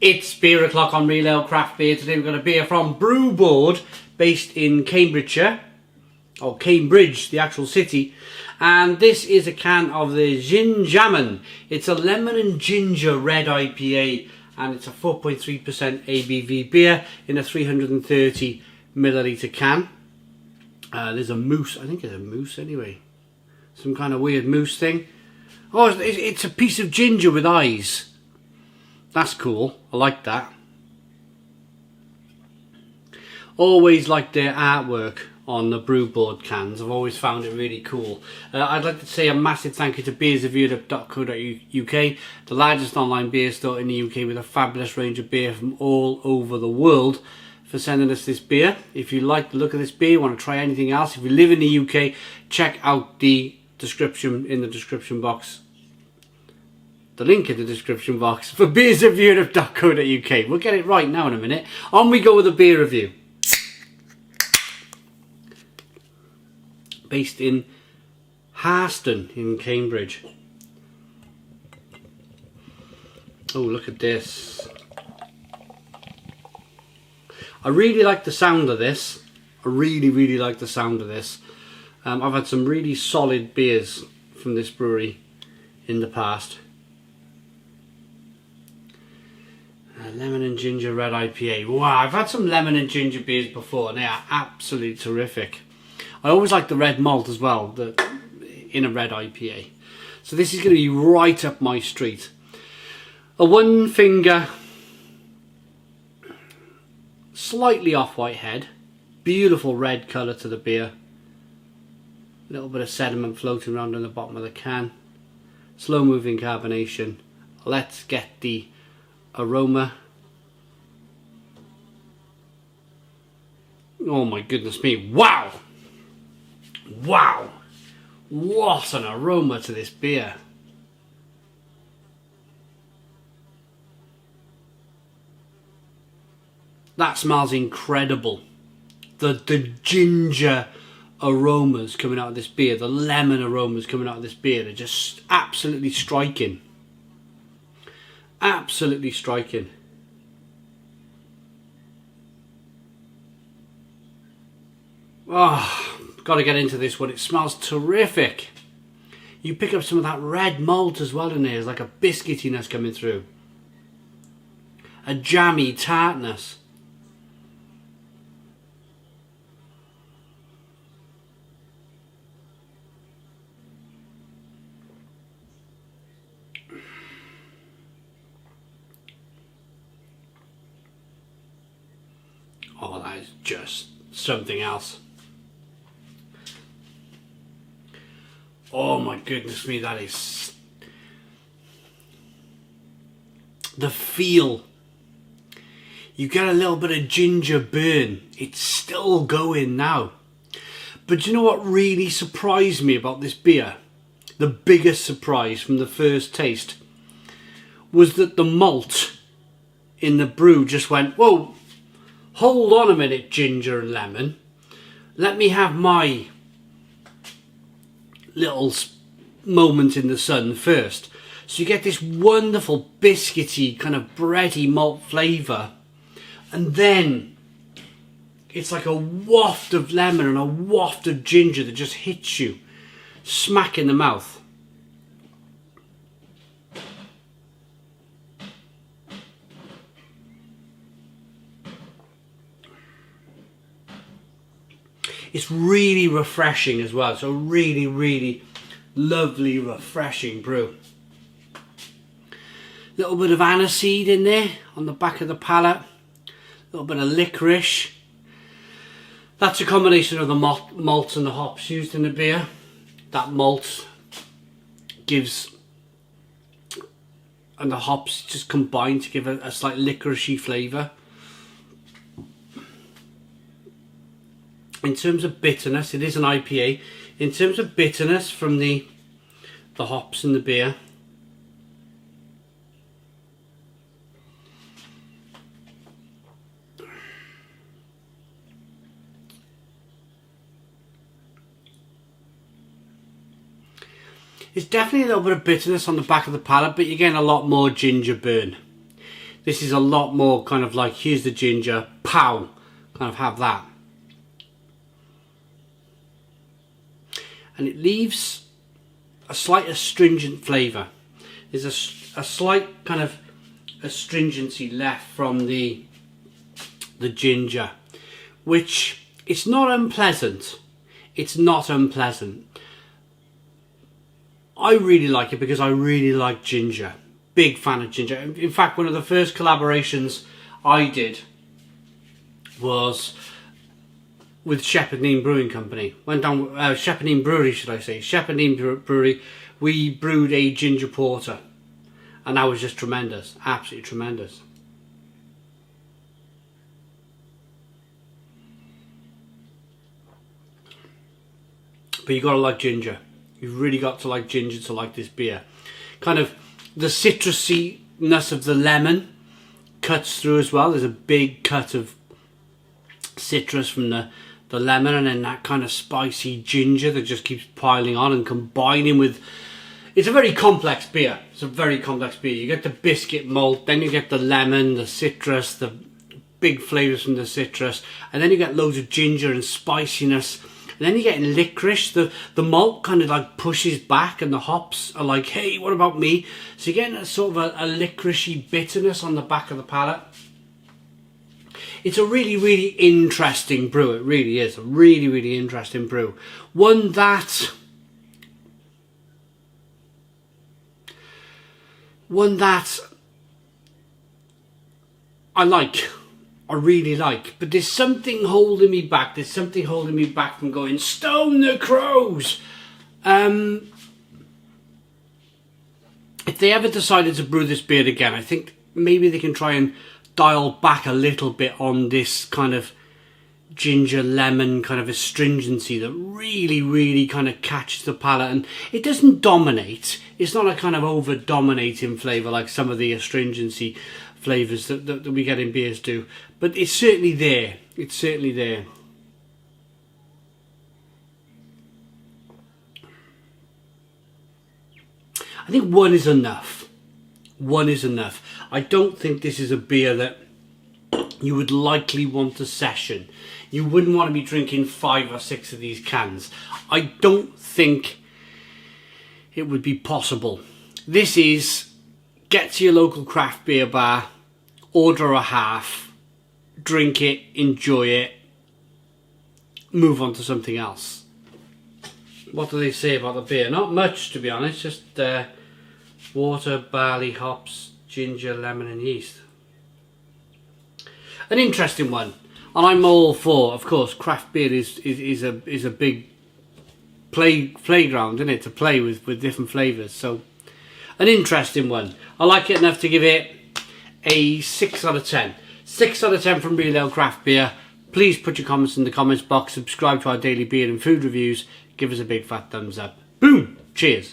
It's beer o'clock on Real Ale Craft Beer. Today we've got a beer from Brewboard, based in Cambridgeshire, or Cambridge, the actual city. And this is a can of the JinJamon. It's a lemon and ginger red IPA, and it's a 4.3% ABV beer in a 330 milliliter can. There's a moose, I think it's a moose anyway. Some kind of weird moose thing. Oh, it's a piece of ginger with eyes. That's cool. I like that. Always liked their artwork on the Brewboard cans. I've always found it really cool. I'd like to say a massive thank you to beersofeurope.co.uk, the largest online beer store in the UK with a fabulous range of beer from all over the world, for sending us this beer. If you like the look of this beer, you want to try anything else, if you live in the UK, check out the description in the description box. The link in the description box for beersofeurope.co.uk. We'll get it right now in a minute. On we go with the beer review. Based in Harston in Cambridge. Oh, look at this. I really like the sound of this. I really like the sound of this. I've had some really solid beers from this brewery in the past. Lemon and ginger red IPA. Wow, I've had some lemon and ginger beers before and they are absolutely terrific. I always like the red malt as well, in a red IPA. So this is going to be right up my street. A one finger, slightly off-white head. Beautiful red colour to the beer. A little bit of sediment floating around on the bottom of the can. Slow moving carbonation. Let's get the aroma. Oh my goodness me, wow! Wow! What an aroma to this beer. That smells incredible. The ginger aromas coming out of this beer, the lemon aromas coming out of this beer, they're just absolutely striking. Absolutely striking. Oh, got to get into this one. It smells terrific. You pick up some of that red malt as well in there. There's like a biscuitiness coming through. A jammy tartness. Oh, that is just something else. Oh my goodness me, that is... the feel. You get a little bit of ginger burn. It's still going now. But you know what really surprised me about this beer? The biggest surprise from the first taste was that the malt in the brew just went, whoa, hold on a minute, ginger and lemon. Let me have my little moment in the sun first. So you get this wonderful biscuity kind of bready malt flavour, and then it's like a waft of lemon and a waft of ginger that just hits you smack in the mouth. It's really refreshing as well. So really lovely, refreshing brew. Little bit of aniseed in there on the back of the palate. A little bit of licorice. That's a combination of the malt and the hops used in the beer. That malt gives, and the hops just combine to give a slight licoricey flavour. In terms of bitterness, it is an IPA. In terms of bitterness from the hops in the beer, it's definitely a little bit of bitterness on the back of the palate, but you're getting a lot more ginger burn. This is a lot more kind of like, here's the ginger, pow, kind of have that. And it leaves a slight astringent flavour. There's a slight kind of astringency left from the ginger, which it's not unpleasant. It's not unpleasant. I really like it because I really like ginger. Big fan of ginger. In fact, one of the first collaborations I did was with Shepherdine Brewing Company. Went down Shepherdine Brewery, should I say? Shepherdine Brewery. We brewed a ginger porter, and that was just tremendous, absolutely tremendous. But you gotta like ginger. You've really got to like ginger to like this beer. Kind of the citrusiness of the lemon cuts through as well. There's a big cut of citrus from the lemon, and then that kind of spicy ginger that just keeps piling on and combining with... It's a very complex beer. It's a very complex beer. You get the biscuit malt, then you get the lemon, the citrus, the big flavours from the citrus, and then you get loads of ginger and spiciness. And then you get licorice. The malt kind of like pushes back, and the hops are like, hey, what about me? So you're getting a sort of a licoricey bitterness on the back of the palate. It's a really, really interesting brew. It really is a really, really interesting brew. One that I like. I really like. But there's something holding me back. There's something holding me back from going, stone the crows. If they ever decided to brew this beer again, I think maybe they can try and dial back a little bit on this kind of ginger lemon kind of astringency that really, really kind of catches the palate. And it doesn't dominate. It's not a kind of over dominating flavour like some of the astringency flavours that we get in beers do. But it's certainly there. It's certainly there. I think one is enough. One is enough. I don't think this is a beer that you would likely want to session. You wouldn't want to be drinking 5 or 6 of these cans. I don't think it would be possible. This is, get to your local craft beer bar, order a half, drink it, enjoy it, move on to something else. What do they say about the beer? Not much, to be honest. Just water, barley, hops, ginger, lemon and yeast. An interesting one, and I'm all for, of course, craft beer is a big playground, isn't it, to play with different flavours. So an interesting one. I like it enough to give it a 6 out of 10. 6 out of 10 from Real Ale Craft Beer. Please put your comments in the comments box, subscribe to our daily beer and food reviews, give us a big fat thumbs up. Boom! Cheers!